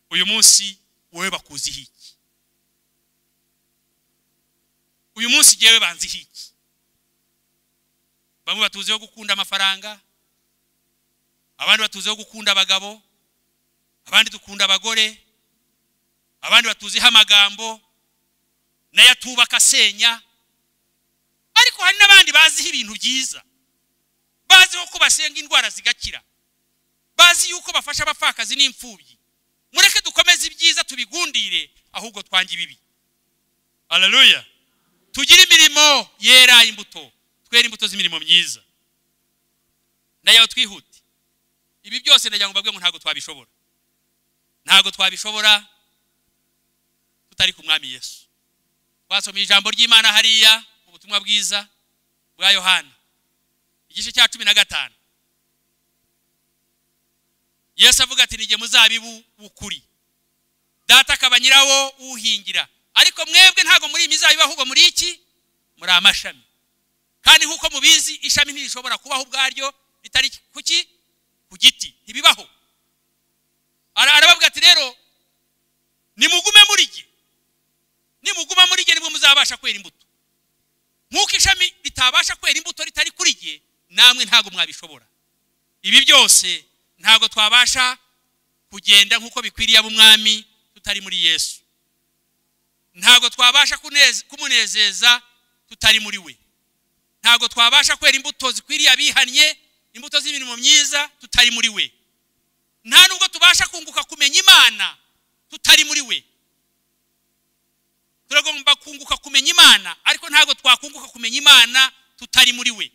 Uyu munsi wowe bakuziho iki? Uyu munsi jewe banziho iki? Bamwe batuzeho gukunda amafaranga, abandi batuzeho gukunda abagabo, abandi dukunda abagore, abandi batuzeho amagambo nayo atubaka asenya. Ariko hari n'abandi baziho ibintu byiza, baziho ko basenga indwara zigakira, bazi yuko bafasha abapfakazi n'imfubyi. Mureke dukomeze ibyiza tubigundire, ahubwo twange ibibi. Haleluya. Tugira imirimo yera imbuto, twera imbuto z'imirimo myiza. Ndayaho twihute. Ibi byose ndagira ngo mbabwe ngo ntago twabishobora. Ntago twabishobora tutari ku Mwami Yesu. Twasomye ijambo ry'Imana hariya mu butumwa bwiza bwa Yohana igice cya 15. Yesu avuga ati nije muzabibu ukuri, data akaba nyirawo uhingira, ariko mwebwe ntago muri imizabibu ahubwo muri iki? Muri amashami. Kandi nkuko mubizi ishami ntirishobora kubaho ubwaryo ritari kuki? Ku giti. Ntibibaho. Arabavuga ati rero nimugume muri jye, nimuguma muri jye nibwo muzabasha kwera imbuto. Nkuko ishami ritabasha kwera imbuto ritari kuri jye, namwe ntago mwabishobora. Ibi byose ntago twabasha kugenda nkuko bikwiriye ab'umwami tutari muri Yesu. Ntago twabasha kumunezeza tutari muri we. Ntago twabasha kwera imbuto zikwiriye abihannye, imbuto z'imirimo myiza tutari muri we. Nta nubwo tubasha kunguka kumenya Imana tutari muri we. Turagomba kunguka kumenya Imana, ariko ntago twakunguka kumenya Imana tutari muri we.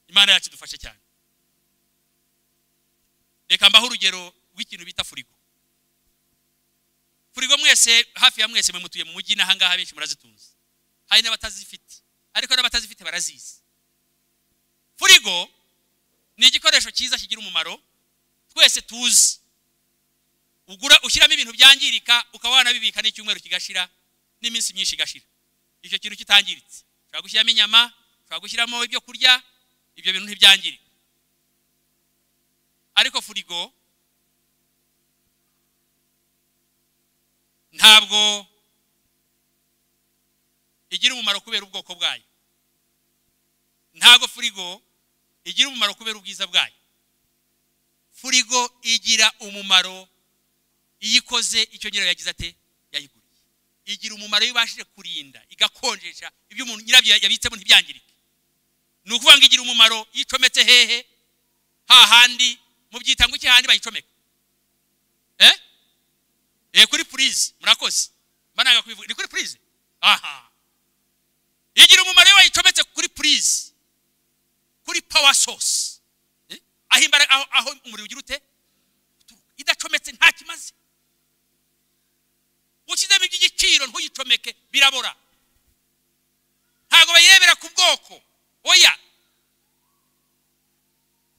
Imana yacu dufashe cyane. Reka mbaho urugero rw'ikintu bita furigo. Furigo mwese hafi ya mwese mutuye mu mujyi n'ahangaha benshi murazitunze. Hari n'abatazifite, ariko n'abatazifite barazizi. Furigo ni igikoresho cyiza kigira umumaro twese tuzi. Ugura ushyiramo ibintu byangirika ukawana bibika n'icyumweru kigashira n'iminsi myinshi igashira. Icyo kintu kitangiritse. Ushobora gushyiramo inyama, ushobora gushyiramo ibyo kurya, ibyo bintu ntibyangirika. Ariko furigo ntabwo igira umumaro kubera ubwoko bwayo. Ntabwo furigo igira umumaro kubera ubwiza bwayo. Furigo igira umumaro iyikoze icyo nyirayo yagize ate yayiguriye. Igira umumaro yibashije kurinda, igakonjesha ibyo umuntu nyirabyo yabitsemo ntibyangirike. Ni ukuvuga ngo igira umumaro yicometse hehe? Hahandi mubyita ngo iki handi bayicomeka? Kuri prise. Murakoze. Mbanaga kubivuga ni kuri prise. Aha. Igira umumaro yicometse kuri prise, kuri power source. Ahimbara aho umuriro ugira ute? Idacometse nta kimaze. Ukizemo igiciro ntuyicomeke birabora. Ntago bayirebera ku bwoko. Oya.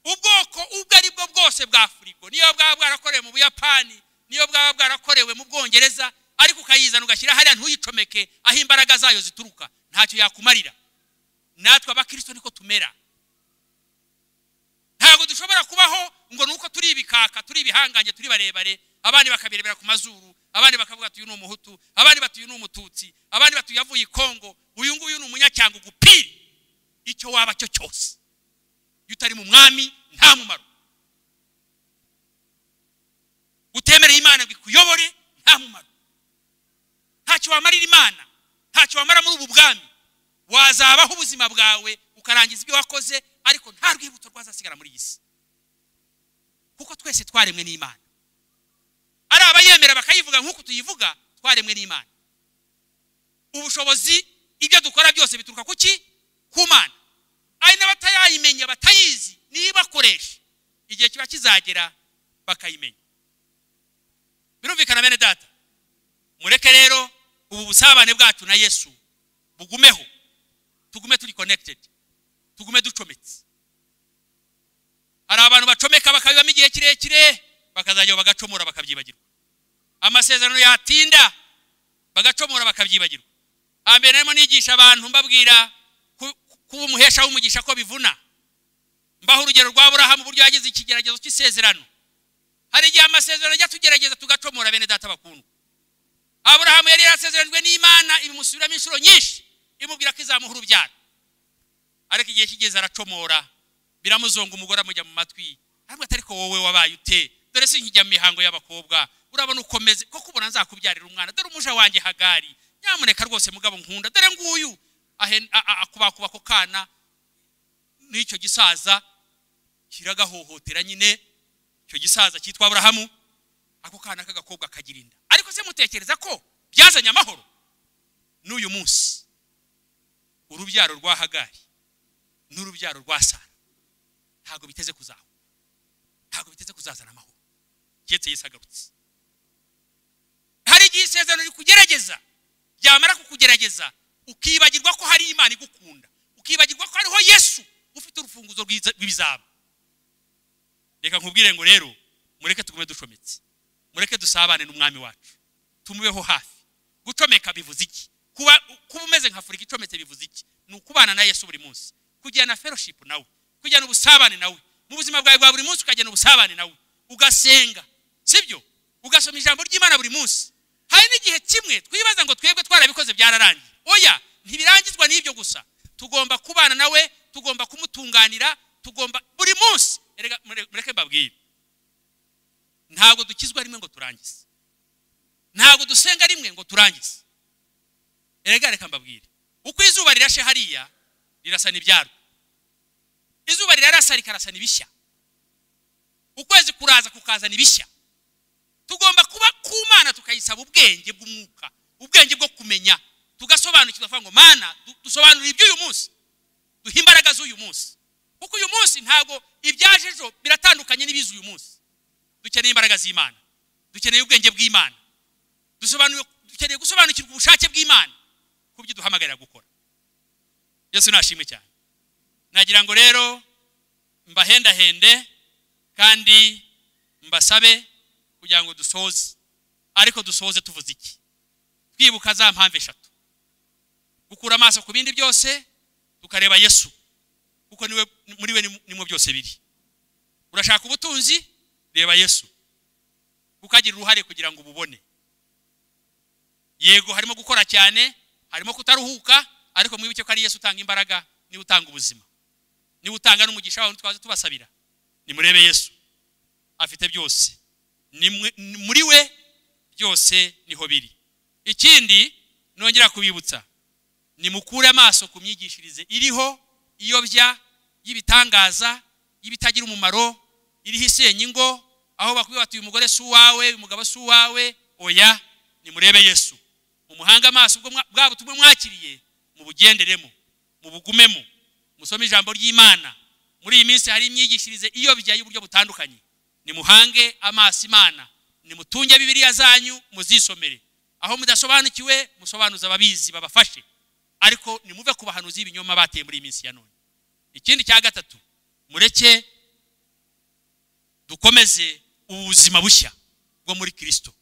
Ubwoko ubwo ari bwo bwose bwa furigo, niyo bwaba bwarakorewe mu Buyapani, niyo bwaba bwarakorewe mu Bwongereza, ariko ukayizana ugashyira hariya ntuyicomeke aho imbaraga zayo zituruka, ntacyo yakumarira. Natwe abakristo niko tumera. Ntago dushobora kubaho ngo nuko turi ibikaka, turi ibihanganye, turi barebare, abandi bakabirebera ku mazuru, abandi bakavuga ati uyu ni umuhutu, abandi bati uyu ni umututsi, abandi bati yavuye i Kongo, uyu nguyu ni umunyacyango gupira. Icyo waba cyo cyose utari mu mwami nta mumaro. Utemereye Imana ngo ikuyobore nta mumaro. Ntacyo wamarira Imana, ntacyo wamara muri ubu bwami. Wazabaho ubuzima bwawe ukarangiza ibyo wakoze, ariko nta rwibuto rwazasigara muri iyi si, kuko twese twaremwe n'Imana. Ari abayemera bakayivuga nk'uko tuyivuga, twaremwe n'Imana. Ubushobozi ibyo dukora byose bituruka kuki? Ku Mana. Ari n'abatayimenya batayizi niba koresha, igihe kiba kizagera bakayimenya. Birumvikana bene data? Mureke rero ubu busabane bwacu na Yesu bugumeho, tugume turi connected, tugume ducometse. Ari abantu bacomeka bakabibamo igihe kirekire, bakazajya bagacomora bakabyibagirwa. Amasezerano yatinda bagacomora bakabyibagirwa. Ambere narimo nigisha abantu mbabwira kuba umuhesha w'umugisha ko bivuna. Mbaho urugero rwa Aburahamu buryo yagize ikigeragezo cy'isezerano. Hari igihe amasezerano ajya tugerageza tugacomora bene data bakundwa. Aburahamu yari yarasezeranijwe n'Imana ibimusubiramo inshuro nyinshi, imubwira ko izamuha urubyaro. Ariko igihe kigeze aracomora, biramuzonga umugore amujya mu matwi. Ariko atariko wowe wabaye ute? Dore se nkijya mu mihango y'abakobwa, urabona ukomeze ko kubona nzakubyarira umwana. Dore umuja wanjye Hagari, nyamuneka rwose mugabo nkunda. Dore nguyu akubakuba ko kana n'icyo gisaza kiragahohotera nyine. Icyo gisaza cyitwa Aburahamu, ako kana k'agakobwa kagirinda. Ariko se mutekereza ko byazanye amahoro? N'uyu munsi urubyaro rwa Hagari n'urubyaro rwa Sara ntago biteze kuzaho, ntago biteze kuzazana amahoro cyetse Yesu agarutse. Hari igihe isezerano rikugerageza, byamara kukugerageza ukibagirwa ko hari Imana igukunda, ukibagirwa ko hariho Yesu ufite urufunguzo rw'ibizaba. Reka nkubwire ngo rero mureke tugume ducometse, mureke dusabane n'umwami wacu, tumubeho hafi. Gucomeka bivuze iki? Kuba umeze nka Afurika icometse bivuze iki? Ni ukubana na Yesu buri munsi, kujyana fellowship nawe, kujyana ubusabane nawe mu buzima bwawe bwa buri munsi, ukajyana ubusabane nawe, ugasenga, sibyo? Ugasoma ijambo ry'Imana buri munsi. Hari n'igihe kimwe twibaza ngo twebwe twarabikoze byararangiye. Oya, ntibirangizwa n'ibyo gusa. Tugomba kubana nawe, tugomba kumutunganira, tugomba buri munsi. Mureke mbabwire, ntabwo dukizwa rimwe ngo turangize, ntabwo dusenga rimwe ngo turangize. Reka mbabwire, uko izuba rirashe hariya rirasa n'ibyarwo, izuba rirarasa rikarasa n'ibishya, ukwezi kuraza kukazana ibishya. Tugomba kuba ku Mana tukayisaba ubwenge bw'umwuka, ubwenge bwo kumenya, tugasobanukirwa ngo Mana dusobanura iby'uyu munsi, duha imbaraga z'uyu munsi, kuko uyu munsi ntabwo ibyaje ejo biratandukanye n'ibiza uyu munsi. Dukeneye imbaraga z'Imana, dukeneye ubwenge bw'Imana, dukeneye gusobanukirwa ubushake bw'Imana kubyo duhamagarira gukora. Yesu nashimwe cyane. Nagira ngo rero mbahendahende kandi mbasabe kugira ngo dusoze, ariko dusoze tuvuze iki? Twibuka za mpamvu eshatu: gukura amaso ku bindi byose tukareba Yesu, kuko niwe muri we nimwe byose biri. Urashaka ubutunzi, reba Yesu, ukagira uruhare kugira ngo ububone. Yego harimo gukora cyane, harimo kutaruhuka, ariko mwibuke ko ari Yesu utanga imbaraga, ni utanga ubuzima, ni utanga n'umugisha wawe twaze tubasabira. Nimurebe Yesu, afite byose, muri we byose niho biri. Ikindi nongera kubibutsa, ni mukure amaso ku myigishirize iriho iyobya y'ibitangaza, y'ibitagira umumaro, iriho isenya ingo, aho bakwiye bati uyu mugore si uwawe, uyu mugabo si uwawe. Oya, nimurebe Yesu, umuhanga amaso bwa butumwa mwakiriye, mu bugenderemo, mu bugumemo, musome ijambo ry'Imana. Muri iyi minsi hari imyigishirize iyobya y'uburyo butandukanye. Nimuhange amaso Imana, nimutunge Bibiliya zanyu muzisomere, aho mudasobanukiwe musobanuza ababizi babafashe, ariko nimuve ku bahanuzi b'ibinyoma bateye muri iyi minsi ya none. Ikindi cya gatatu, mureke dukomeze ubuzima bushya bwo muri Kristo.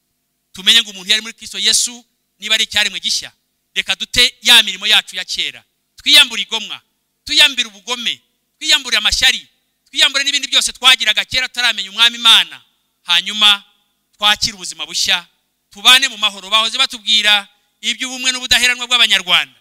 Tumenye ngo umuntu yari muri Kristo Yesu niba ari icyaremwe gishya. Reka dute ya mirimo yacu ya kera, twiyambura igomwa, twiyambira ubugome, twiyambura amashyari, twiyambure n'ibindi byose twagiraga kera tutaramenya umwami Imana, hanyuma twakira ubuzima bushya, tubane mu mahoro. Bahoze batubwira iby'ubumwe n'ubudaheranwa bw'abanyarwanda.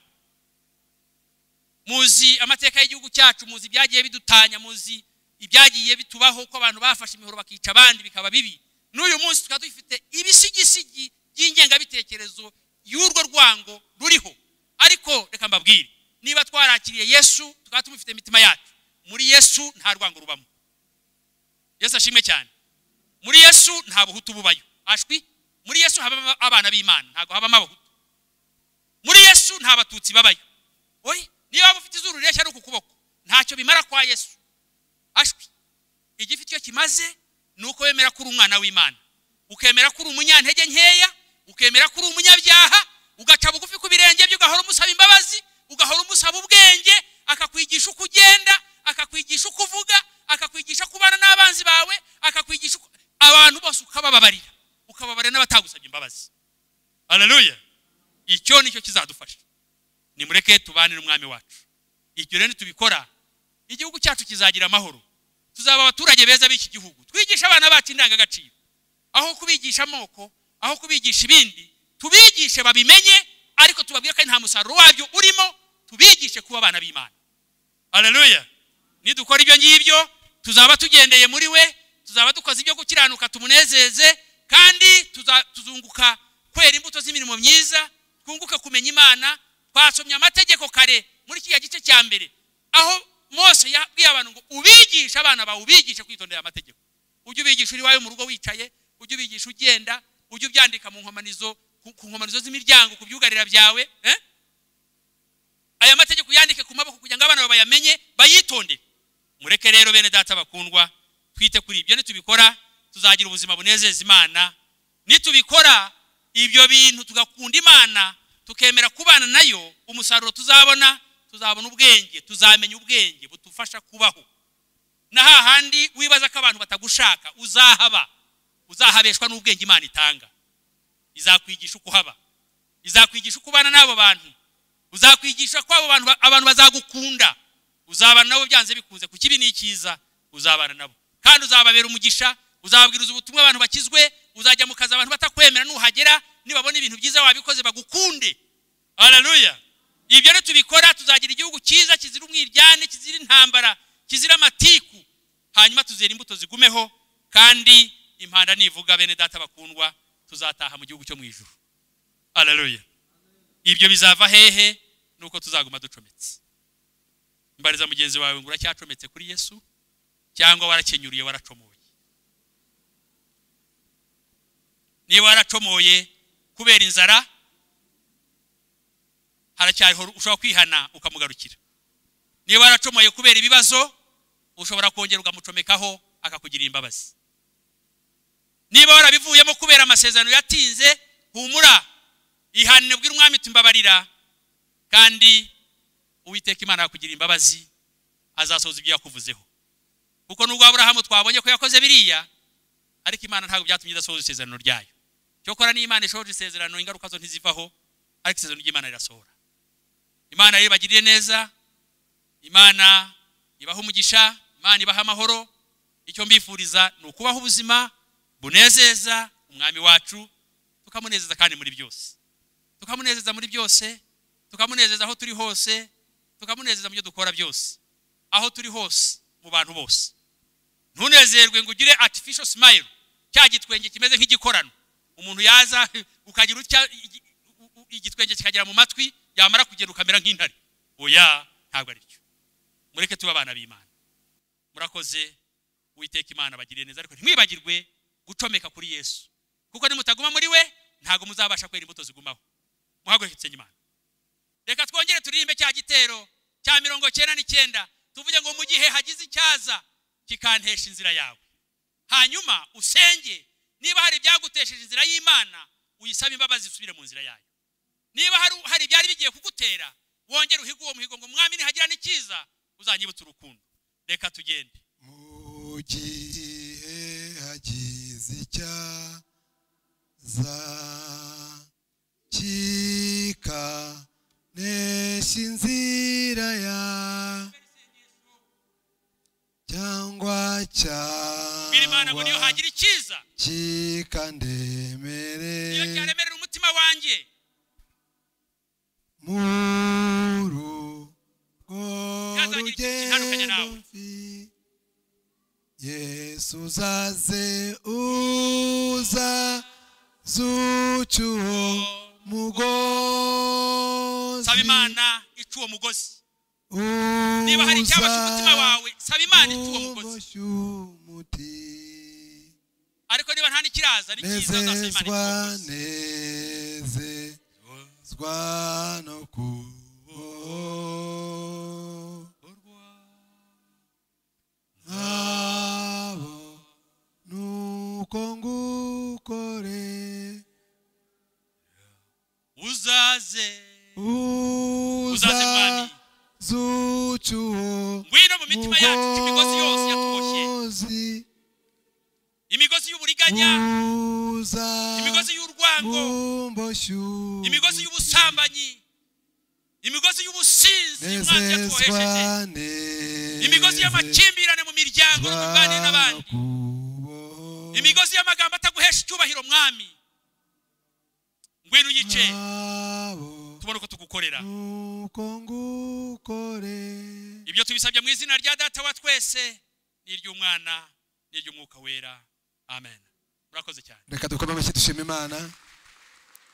Muzi amateka y'igihugu cyacu, muzi ibyagiye bidutanya, muzi ibyagiye bitubaho ko abantu bafashe imihoro bakica abandi bikaba bibi. N'uyu munsi tukaba dufite ibisigisigi by'ingengabitekerezo y'urwo rwango ruriho. Ariko reka mbabwire, niba twarakiriye Yesu tukaba tumufite imitima yacu, muri Yesu nta rwango rubamo. Yesu ashimwe cyane. Muri Yesu nta buhutu bubayo. Ashwi, muri Yesu haba abana b'Imana, ntago haba abahutu. Muri Yesu nta batutsi babayo. Oyi, niba ufite izuru reshya no kukuboko, ntacyo bimara kwa Yesu. Ashwi, igifite cyo kimaze nuko wemera kuri umwana w'Imana, ukemera kuri umunyantege nkeya, ukemera kuri umunyabyaha, ugaca bugufi ku birenge byo, ugahora umusaba imbabazi, ugahora umusaba ubwenge, akakwigisha uko ugenda, akakwigisha uko uvuga, akakwigisha kubana n'abanzi bawe, akakwigisha abantu bose ukababarira, ukababarira n'abatagusabye imbabazi. Haleluya. Icyo nicyo kizadufasha. Nimureke tubane n'umwami wacu. Icyo rero tubikora, igihugu cyacu kizagira amahoro. Tuzaba abaturage beza b'iki gihugu. Twigisha abana bacu indangagaciro, aho kubigisha amoko, aho kubigisha ibindi, tubigishe babimenye, ariko tubabwire ko nta musaruro wabyo urimo, tubigishe kuba abana b'Imana. Haleluya. Nidukora ibyo ngibyo, tuzaba tugendeye muri we, tuzaba dukoze ibyo gukiranuka tumunezeze, kandi tuzunguka kwera imbuto z'imirimo myiza, twunguke kumenya Imana. Twasomye amategeko kare muri kiya gice cya mbere, aho Mose yabwiye abantu ngo ubigisha abana bawe, ubigishe kwitondera amategeko. Ujye ubigisha uri wawe mu rugo wicaye, ujye ubigisha ugenda, ujye ubyandika mu nkomanizo, ku nkomanizo z'imiryango, ku byugarira byawe. Aya mategeko yandike ku maboko kugira ngo abana bayamenye, bayitondere. Mureke rero bene data bakundwa, twite kuri ibyo. Nitubikora tuzagira ubuzima bunezeza Imana. Nitubikora ibyo bintu tugakunda Imana, tukemera kubana nayo, umusaruro tuzabona ubwenge, tuzamenya ubwenge butufasha kubaho. Na hahandi wibaza ko abantu batagushaka, uzahabeshwa n'ubwenge Imana itanga. Izakwigisha uko haba, izakwigisha uko ubana n'abo bantu, uzakwigisha ko abantu bazagukunda, uzabana nabo byanze bikunze, ku kibi n'ikiza uzabana nabo, kandi uzababera umugisha. Uzababwiriza ubutumwa abantu bakizwe, uzajya mu kazi abantu batakwemera, nuhagera nibabona ibintu byiza wabikoze bagukunde. Haleluya. Ibyo rero tubikora tuzagira igihugu cyiza, kizira umwiryane, kizira intambara, kizira amatiku, hanyuma tuzera imbuto zigumeho, kandi impanda nivuga bene data bakundwa, tuzataha mu gihugu cyo mu ijuru. Haleluya. Ibyo bizava hehe? Nuko tuzaguma ducometse. Mbariza mugenzi wawe ngo uracyacometse kuri Yesu cyangwa warakenyuriye, waracomoye? Niba waracomoye kubera inzara, haracyariho ushobora kwihana ukamugarukira. Niba waracomoye kubera ibibazo, ushobora kongera ukamucomekaho akakugira imbabazi. Niba warabivuyemo kubera amasezerano yatinze, humura, ihanire bwira umwami tumbabarira, kandi Uwiteka Imana yakugira imbabazi, azasohoza ibyo yakuvuzeho. Kuko nubwo Abrahamu twabonye ko yakoze biriya, ariko Imana ntabwo byatumye idasohoza isezerano ryayo. Cyokora ni Imana ishoje isezerano, ingaruka zo ntizivaho, ariko isezerano ry'Imana rirasohora. Imana rero bagiriye neza, Imana ibaha umugisha, Imana ibaha amahoro. Icyo mbifuriza ni ukubaho ubuzima bunezeza umwami wacu, tukamunezeza kandi muri byose, tukamunezeza muri byose, tukamunezeza aho turi hose, tukamunezeza mu byo dukora byose, aho turi hose, mu bantu bose. Ntunezerwe ngo ugire artificial smile, cya gitwenge kimeze nk'igikorano. Umuntu yaza ukagira utya igitwenge kikagera mu matwi, yamara kugenda ukamera nk'intare. Oya, ntabwo ari cyo. Mureke tuba abana b'Imana. Murakoze. Uwiteka Imana bagiriye neza, ariko ntimwibagirwe gucomeka kuri Yesu, kuko nimutaguma muri we ntago muzabasha kwera imbuto zigumaho. Muhaguruke Imana. Reka twongere turirimbe cya gitero cya 99, tuvuge ngo mu gihe hagize icyaza kikantesha inzira yawe, hanyuma usenge. Niba hari byagutesheje inzira y'Imana, uyisaba imbabazi, usubire mu nzira yayo. Niba hari byari bigiye kugutera, wongere uhiga uwo muhigo ngo mwami nihagira n'ikiza uzanyibutsa urukundo. Reka tugende. Mu gihe hagize icyaza kikanesha inzira ya cyangwa bwira Imana ngo niyo cyangwa hagira icyiza niyo kikandemerera cyaremerera umutima wanjye muru Yazagira itandukanye rugendo nawe. mfi Yesu uzaze uza zucyuwo mugozi saba Imana ica uwo mugozi niba hari icyabasha umutima wawe saba Imana ica uwo mugozi ariko niba nta n'ikiraza ni cyiza uzasaba Imana ica uwo mugozi nezezwa no abo nuko ngukore uzaze uza mwami zucyuwo ngwino mu mitima yacu imigozi yose yatuboshye mugozi imigozi y'uburiganya uza imigozi y'urwango mumboshu imigozi y'ubusambanyi imigozi y'ubusinzi umwanzi yatubohesheje imigozi y'amakimbirane mu miryango no mu mibanire n'abandi imigozi y'amagambo ataguhesha icyubahiro mwami ngwino uyice tubone uko tugukorera ibyo tubisabye mu izina rya Data wa twese n'iry'Umwana n'iry'Umwuka wera amen. Murakoze cyane. Reka dukome amashyi dushima Imana.